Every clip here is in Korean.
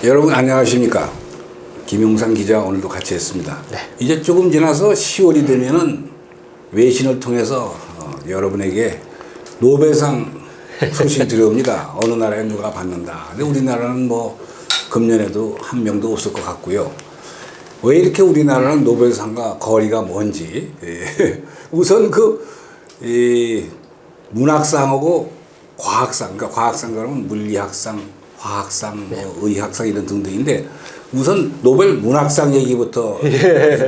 여러분 안녕하십니까? 김용상 기자 오늘도 같이 했습니다. 네. 이제 조금 지나서 10월이 되면은 외신을 통해서 여러분에게 노벨상 소식이 들어옵니다. 어느 나라에 누가 받는다. 근데 우리나라는 뭐 금년에도 한 명도 없을 것 같고요. 왜 이렇게 우리나라는 노벨상과 거리가 먼지? 우선 문학상하고 과학상, 그러니까 과학상 그러면 물리학상, 화학상, 뭐 의학상 이런 등등인데 우선 노벨 문학상 얘기부터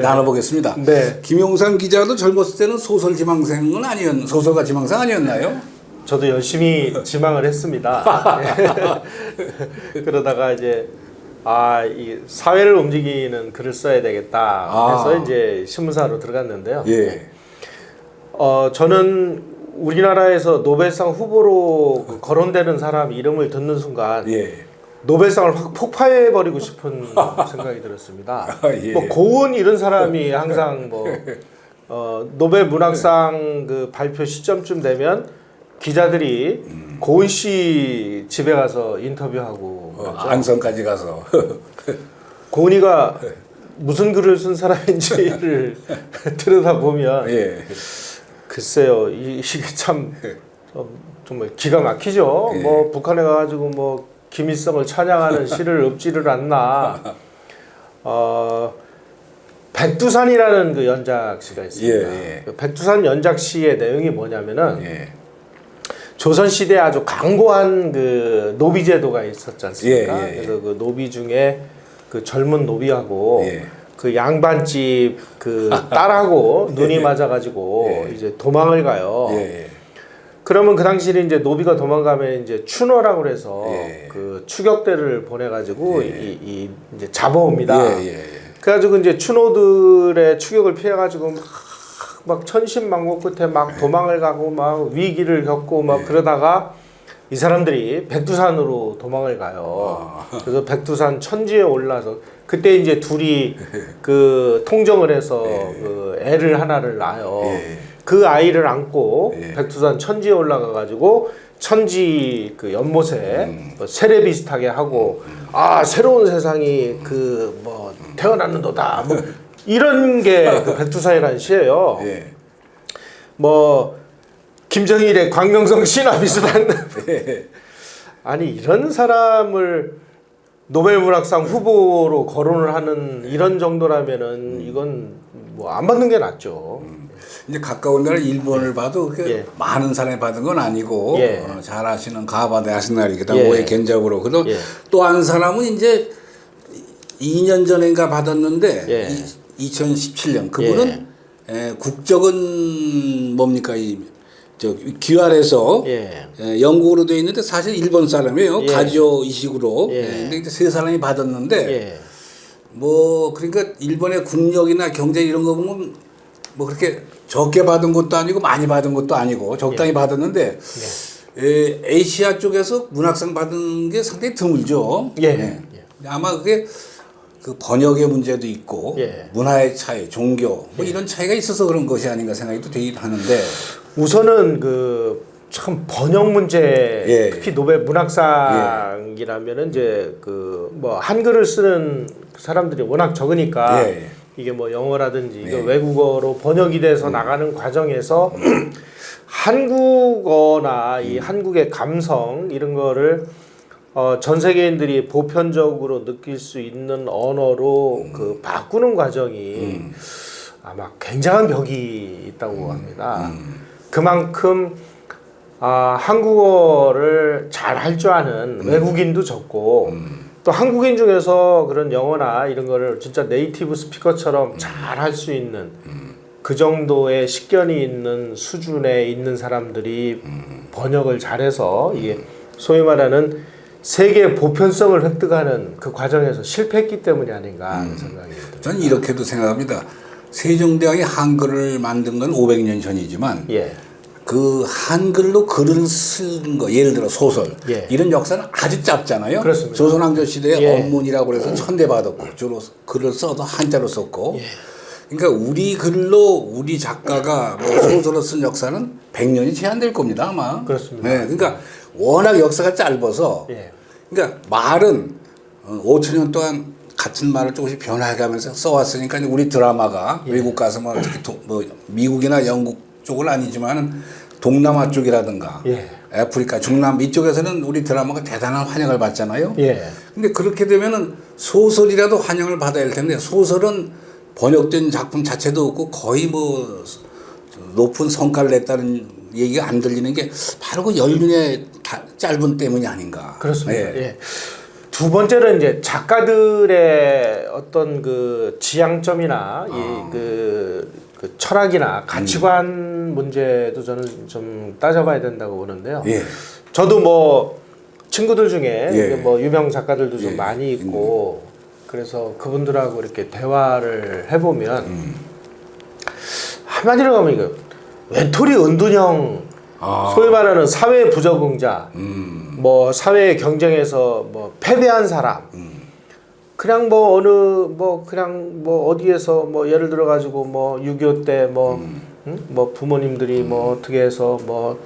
나눠보겠습니다. 네. 김용상 기자도 젊었을 때는 소설 지망생은 소설가 지망생 아니었나요? 저도 열심히 지망을 했습니다. 그러다가 이제 이 사회를 움직이는 글을 써야 되겠다 해서 이제 신문사로 들어갔는데요. 예. 저는 우리나라에서 노벨상 후보로 거론되는 사람 이름을 듣는 순간 예. 노벨상을 확 폭파해버리고 싶은 생각이 들었습니다. 예. 뭐 고은 이런 사람이 항상 노벨 문학상 그 발표 시점쯤 되면 기자들이 고은 씨 집에 가서 인터뷰하고 안성까지 가서 고은이가 무슨 글을 쓴 사람인지를 들여다보면 예. 글쎄요 이게 참 정말 기가 막히죠. 예. 뭐 북한에 가가지고 뭐 김일성을 찬양하는 시를 읊지를 않나. 백두산이라는 그 연작시가 있습니다. 예. 그 백두산 연작시의 내용이 뭐냐면은 예. 조선 시대에 아주 강고한 그 노비 제도가 있었지 않습니까? 예. 그래서 그 노비 중에 그 젊은 노비하고 예. 그 양반집 그 딸하고 눈이 맞아가지고 이제 도망을 가요. 예. 그러면 그 당시에 이제 노비가 도망가면 이제 추노라고 그래서 예. 그 추격대를 보내가지고 이제 잡아옵니다. 예. 그래가지고 이제 추노들의 추격을 피해가지고 막 천신만고 끝에 막 도망을 가고 막 위기를 겪고 막 그러다가 이 사람들이 백두산으로 도망을 가요. 그래서 백두산 천지에 올라서 그때 이제 둘이 그 통정을 해서 그 애를 하나를 낳아요. 그 아이를 안고 백두산 천지에 올라가 가지고 천지 그 연못에 세례 비슷하게 하고 새로운 세상이 그 뭐 태어났는도다 뭐 이런 게 그 백두산이라는 시예요. 예. 뭐 김정일의 광명성 시나 비슷한 아니 이런 사람을 노벨 문학상 후보로 거론을 하는 이런 정도라면은 이건 뭐 안 받는 게 낫죠. 이제 가까운 나라 일본을 봐도 그렇게 많은 사람이 받은 건 아니고 잘 아시는 가바데 아시나리 그다음 오에 겐자부로 그도 또 한 사람은 이제 2년 전인가 받았는데 2017년 그분은 국적은 뭡니까 귀활해서 영국으로 되어 있는데 사실 일본 사람이에요. 가지오 이식으로. 근데 이제 세 사람이 받았는데 뭐 그러니까 일본의 국력이나 경제 이런 거 보면 뭐 그렇게 적게 받은 것도 아니고 많이 받은 것도 아니고 적당히 받았는데 아시아 쪽에서 문학상 받은 게 상당히 드물죠. 아마 그게 그 번역의 문제도 있고 문화의 차이, 종교 뭐 이런 차이가 있어서 그런 것이 아닌가 생각이 또 되긴 하는데 우선은 그 참 번역 문제 특히 노벨 문학상이라면은 이제 그 뭐 한글을 쓰는 사람들이 워낙 적으니까 이게 뭐 영어라든지 이거 외국어로 번역이 돼서 나가는 과정에서 한국어나 이 한국의 감성 이런 거를 전 세계인들이 보편적으로 느낄 수 있는 언어로 그 바꾸는 과정이 아마 굉장한 벽이 있다고 합니다. 그만큼 한국어를 잘 할 줄 아는 외국인도 적고 또 한국인 중에서 그런 영어나 이런 거를 진짜 네이티브 스피커처럼 잘 할 수 있는 그 정도의 식견이 있는 수준에 있는 사람들이 번역을 잘해서 이게 소위 말하는 세계 보편성을 획득하는 그 과정에서 실패했기 때문이 아닌가 하는 생각이 듭니다. 저는 이렇게도 생각합니다. 세종대왕이 한글을 만든 건 500년 전이지만 그 한글로 글을 쓴 거 예를 들어 소설 이런 역사는 아주 짧잖아요. 그렇습니다. 조선왕조 시대에 언문이라고 해서 천대받았고 주로 글을 써도 한자로 썼고 그러니까 우리 글로 우리 작가가 뭐 소설을 쓴 역사는 100년이 채 안 될 겁니다 아마. 그렇습니다. 그러니까 워낙 역사가 짧아서 그러니까 말은 5천 년 동안 같은 말을 조금씩 변화해가면서 써왔으니까 이제 우리 드라마가 외국 가서 뭐, 특히 뭐 미국이나 영국 쪽은 아니지만은 동남아 쪽이라든가 아프리카, 중남 이쪽에서는 우리 드라마가 대단한 환영을 받잖아요. 근데 그렇게 되면은 소설이라도 환영을 받아야 할 텐데 소설은 번역된 작품 자체도 없고 거의 뭐 높은 성과를 냈다는 얘기가 안 들리는 게 바로 그 연륜의 짧은 때문이 아닌가. 그렇습니다. 두 번째는 이제 작가들의 어떤 그 지향점이나 그 철학이나 가치관 문제도 저는 좀 따져봐야 된다고 보는데요. 저도 뭐 친구들 중에 뭐 유명 작가들도 좀 많이 있고 그래서 그분들하고 이렇게 대화를 해보면 한마디로 가면 이거 외톨이 은둔형 소위 말하는 사회 부적응자 뭐 사회 경쟁에서 뭐 패배한 사람 그냥 뭐 어느 뭐 그냥 뭐 어디에서 뭐 예를 들어 가지고 뭐 6.25 때 뭐 부모님들이 뭐 어떻게 해서 뭐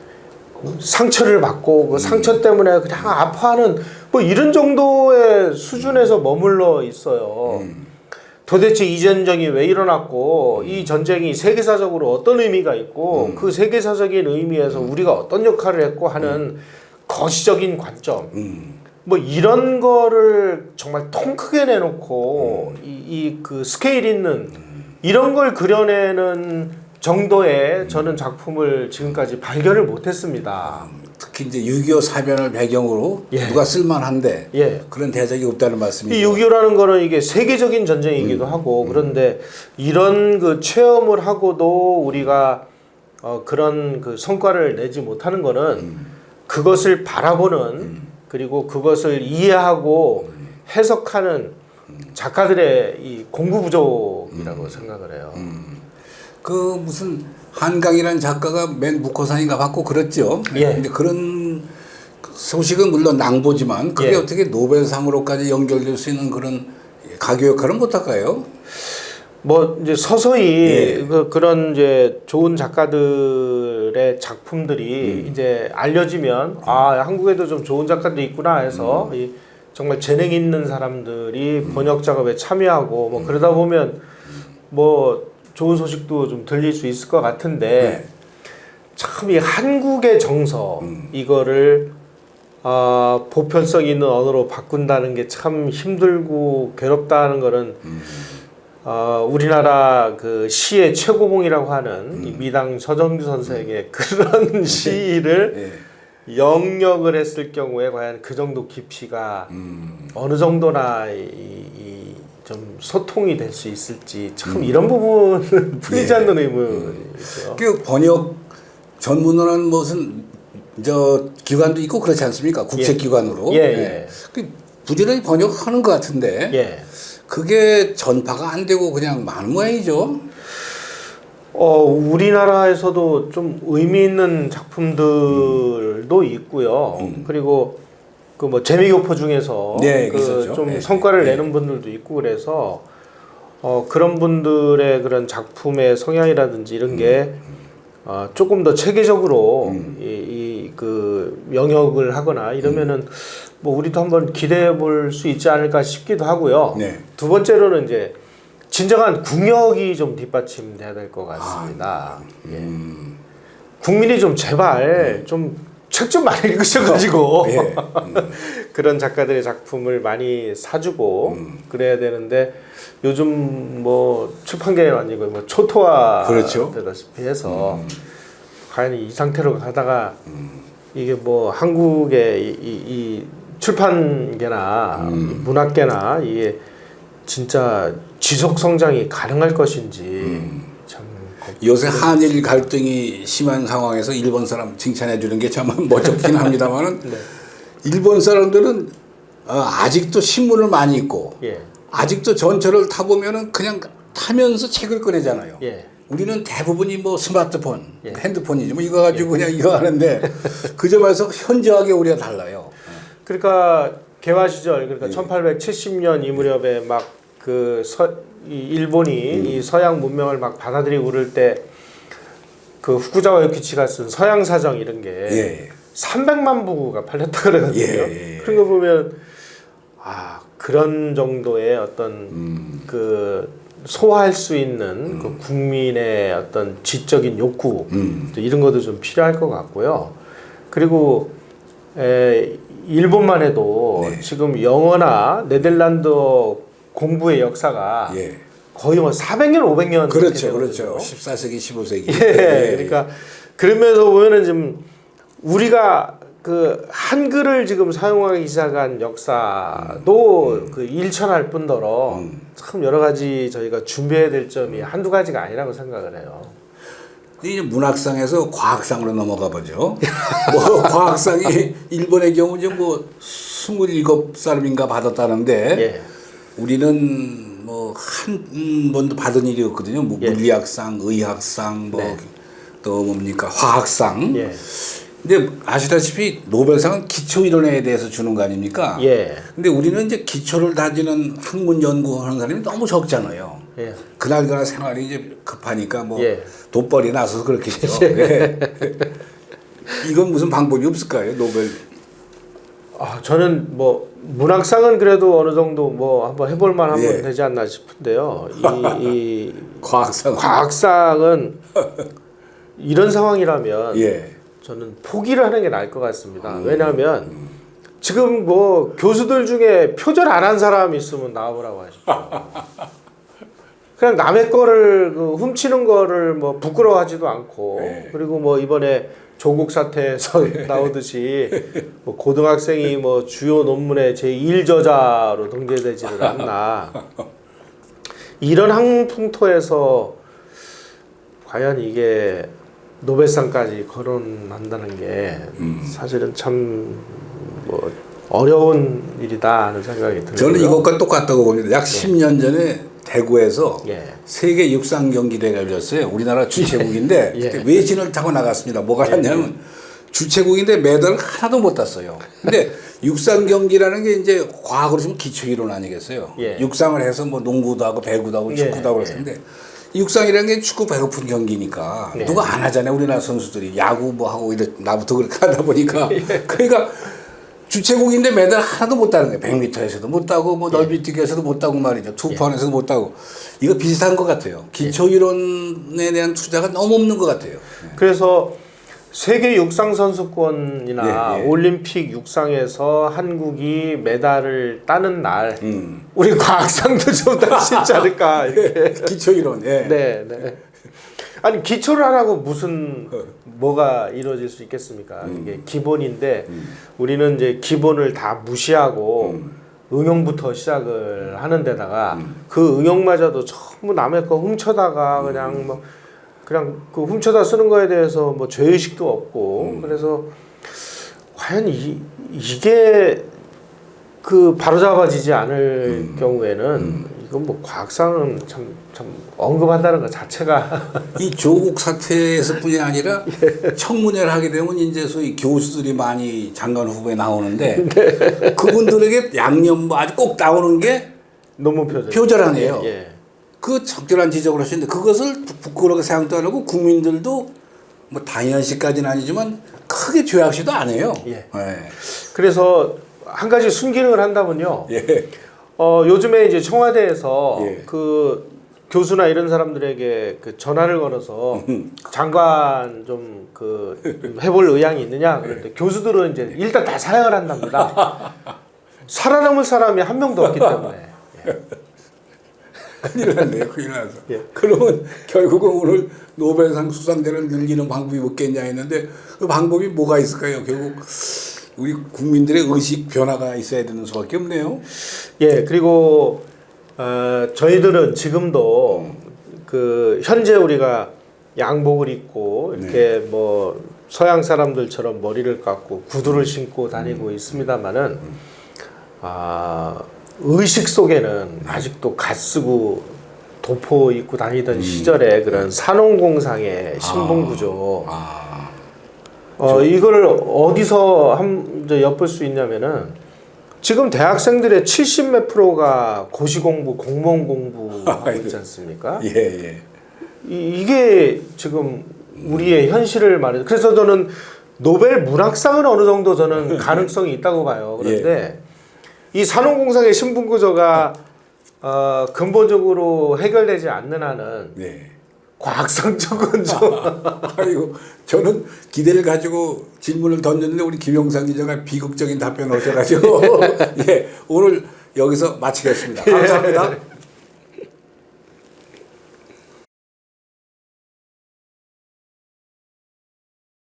상처를 받고 그 상처 때문에 그냥 아파하는 뭐 이런 정도의 수준에서 머물러 있어요. 도대체 이 전쟁이 왜 일어났고 이 전쟁이 세계사적으로 어떤 의미가 있고 그 세계사적인 의미에서 우리가 어떤 역할을 했고 하는 거시적인 관점 뭐 이런 거를 정말 통 크게 내놓고 이 그 스케일 있는 이런 걸 그려내는 정도의 저는 작품을 지금까지 발견을 못했습니다. 특히 이제 6.25 사변을 배경으로 누가 쓸만한데 그런 대작이 없다는 말씀이죠. 이 6.25라는 거는 이게 세계적인 전쟁이기도 하고 그런데 이런 그 체험을 하고도 우리가 그런 그 성과를 내지 못하는 거는 그것을 바라보는 그리고 그것을 이해하고 해석하는 작가들의 이 공부 부족이라고 생각을 해요. 그 무슨 한강이라는 작가가 맨 묵호산인가 받고 그랬죠. 근데 그런 소식은 물론 낭보지만 그게 어떻게 노벨상으로까지 연결될 수 있는 그런 가교 역할은 못할까요? 뭐 이제 서서히 그런 이제 좋은 작가들의 작품들이 이제 알려지면 아 한국에도 좀 좋은 작가들이 있구나 해서 이 정말 재능 있는 사람들이 번역 작업에 참여하고 뭐 그러다 보면 뭐 좋은 소식도 좀 들릴 수 있을 것 같은데 참 이 한국의 정서 이거를 보편성 있는 언어로 바꾼다는 게 참 힘들고 괴롭다는 거는 우리나라 그 시의 최고봉이라고 하는 이 미당 서정규 선생의 그런 시를 영역을 했을 경우에 과연 그 정도 깊이가 어느 정도나 좀 소통이 될 수 있을지 참 이런 부분은 풀리지 않는 의문이죠. 그 번역 전문어는 무슨 저 기관도 있고 그렇지 않습니까? 국제기관으로. 그 부지런히 번역하는 것 같은데 그게 전파가 안 되고 그냥 많은 모양이죠. 우리나라에서도 좀 의미 있는 작품들도 있고요. 그리고 그 뭐 재미교포 중에서 그 좀 성과를 내는 분들도 있고 그래서 그런 분들의 그런 작품의 성향이라든지 이런 게 조금 더 체계적으로 그 영역을 하거나 이러면은 뭐 우리도 한번 기대해 볼 수 있지 않을까 싶기도 하고요. 두 번째로는 이제 진정한 국력이 좀 뒷받침돼야 될 것 같습니다. 국민이 좀 제발 좀 책 좀 많이 읽으셔가지고 그런 작가들의 작품을 많이 사주고 그래야 되는데 요즘 뭐 출판계는 아니고 뭐 초토화 되다시피 해서 과연 이 상태로 가다가 이게 뭐 한국의 이 출판계나 문학계나 이게 진짜 지속 성장이 가능할 것인지 참 요새 한일 갈등이 심한 상황에서 일본 사람 칭찬해 주는 게 참 멋쩍긴 합니다만은 일본 사람들은 아직도 신문을 많이 읽고 아직도 전철을 타보면은 그냥 타면서 책을 꺼내잖아요. 우리는 대부분이 뭐 스마트폰, 핸드폰이지 뭐 이거 가지고 그냥 이거 하는데 그 점에서 현저하게 우리가 달라요. 그러니까 개화 시절 그러니까 1870년 이 무렵에 막 그 일본이 이 서양 문명을 막 받아들이고 그럴 때 그 후쿠자와 요키치가 쓴 서양 사정 이런 게 300만 부가 팔렸다 그러거든요. 그런 거 보면 그런 정도의 어떤 그 소화할 수 있는 그 국민의 어떤 지적인 욕구 이런 것도 좀 필요할 것 같고요. 그리고 일본만 해도 네. 지금 영어나 네덜란드 공부의 역사가 예. 거의 뭐 400년, 500년 그렇죠, 그렇죠. 14세기, 15세기. 예, 그러니까 그러면서 보면은 좀 우리가 그 한글을 지금 사용하기 시작한 역사도 그 일천할 뿐더러 참 여러 가지 저희가 준비해야 될 점이 한두 가지가 아니라고 생각을 해요. 이제 문학상에서 과학상으로 넘어가 보죠. 뭐 과학상이 일본의 경우 이제 뭐 27사람인가 받았다는데 예. 우리는 뭐 한 번도 받은 일이 없거든요. 뭐 예. 물리학상, 의학상, 뭐 네. 또 뭡니까 화학상. 예. 근데 아시다시피 노벨상은 기초 이론에 대해서 주는 거 아닙니까? 예. 근데 우리는 이제 기초를 다지는 학문 연구하는 사람이 너무 적잖아요. 예. 그날그날 생활이 이제 급하니까 뭐 예. 돈벌이 나서서 그렇겠죠. 예. 이건 무슨 방법이 없을까요? 노벨. 저는 뭐 문학상은 그래도 어느 정도 뭐 한번 해볼 만하면 예. 되지 않나 싶은데요. 이 과학상은 이런 상황이라면 예. 저는 포기를 하는 게 나을 것 같습니다. 왜냐하면 지금 뭐 교수들 중에 표절 안 한 사람이 있으면 나와보라고 하십시오. 그냥 남의 거를 그 훔치는 거를 뭐 부끄러워하지도 않고 네. 그리고 뭐 이번에 조국 사태에서 나오듯이 뭐 고등학생이 뭐 주요 논문의 제1저자로 등재되지를 않나 이런 항풍토에서 과연 이게 노벨상까지 거론한다는 게 사실은 참 뭐 어려운 일이다 하는 생각이 들고요. 저는 이것과 똑같다고 봅니다. 약 10년 전에 대구에서 예. 세계 육상 경기대회가 열렸어요. 우리나라 주최국인데 예. 그때 외신을 타고 나갔습니다. 뭐가 났냐면 주최국인데 메달을 하나도 못 땄어요. 근데 육상 경기라는 게 이제 과학으로 치면 기초 이론 아니겠어요. 예. 육상을 해서 뭐 농구도 하고 배구도 하고 축구도 하고 그랬는데 육상이라는 게 축구 배고픈 경기니까 네. 누가 안 하잖아요. 우리나라 선수들이 야구 뭐 하고 이래 나부터 그렇게 하다 보니까 그러니까 주최국인데 메달 하나도 못 따는 거예요. 100m에서도 못 따고 뭐 넓이뛰기에서도 못 따고 말이죠. 투펀에서도 못 따고 이거 비슷한 것 같아요. 기초 이론에 대한 투자가 너무 없는 것 같아요. 그래서 세계 육상 선수권이나 예, 예. 올림픽 육상에서 한국이 메달을 따는 날 우리 과학상도 좀 딸 수 있지 않을까 이렇게. 기초 이론. 예. 네, 네. 아니 기초를 안 하고 무슨 뭐가 이루어질 수 있겠습니까? 이게 기본인데 우리는 이제 기본을 다 무시하고 응용부터 시작을 하는 데다가 그 응용마저도 전부 남의 거 훔쳐다가 그냥 뭐 그냥 그 훔쳐다 쓰는 거에 대해서 뭐 죄의식도 없고 그래서 과연 이게 그 바로잡아지지 않을 경우에는 이건 뭐 과학상은 참 언급한다는 것 자체가 이 조국 사태에서뿐이 아니라 청문회를 하게 되면 이제 소위 교수들이 많이 장관 후보에 나오는데 그분들에게 양념 뭐 아주 꼭 나오는 게 너무 표절하네요. 예. 그 적절한 지적을 하시는데 그것을 부끄럽게 생각도 안 하고 국민들도 뭐 당연시까지는 아니지만 크게 죄악시도 안 해요. 예. 예. 그래서 한 가지 순기능을 한다면요. 예. 요즘에 이제 청와대에서 예. 그 교수나 이런 사람들에게 그 전화를 걸어서 장관 좀 그 해볼 의향이 있느냐 그런데 교수들은 이제 일단 다 사양을 한답니다. 살아남을 사람이 한 명도 없기 때문에. 예. 큰일 났네요. 큰일 나서. 예. 그러면 결국은 오늘 노벨상 수상자를 늘리는 방법이 없겠냐 했는데 그 방법이 뭐가 있을까요? 결국 우리 국민들의 의식 변화가 있어야 되는 수밖에 없네요. 예, 그리고 저희들은 지금도 그 현재 우리가 양복을 입고 이렇게 뭐 서양 사람들처럼 머리를 감고 구두를 신고 다니고 있습니다만은 의식 속에는 아직도 갓 쓰고 도포 입고 다니던 시절에 그런 산업공상의 신분 구조. 이걸 어디서 엿볼 수 있냐면은 지금 대학생들의 70몇 프로가 고시 공부, 공무원 공부하고 있지 않습니까? 예, 예. 이게 지금 우리의 현실을 말해서 그래서 저는 노벨 문학상은 어느 정도 저는 가능성이 있다고 봐요. 그런데 이 산업공상의 신분 구조가 근본적으로 해결되지 않는 한은 네. 과학상 쪽은 좀 아이고 저는 기대를 가지고 질문을 던졌는데 우리 김영상 기자가 비극적인 답변을 하셔가지고 예, 오늘 여기서 마치겠습니다. 감사합니다.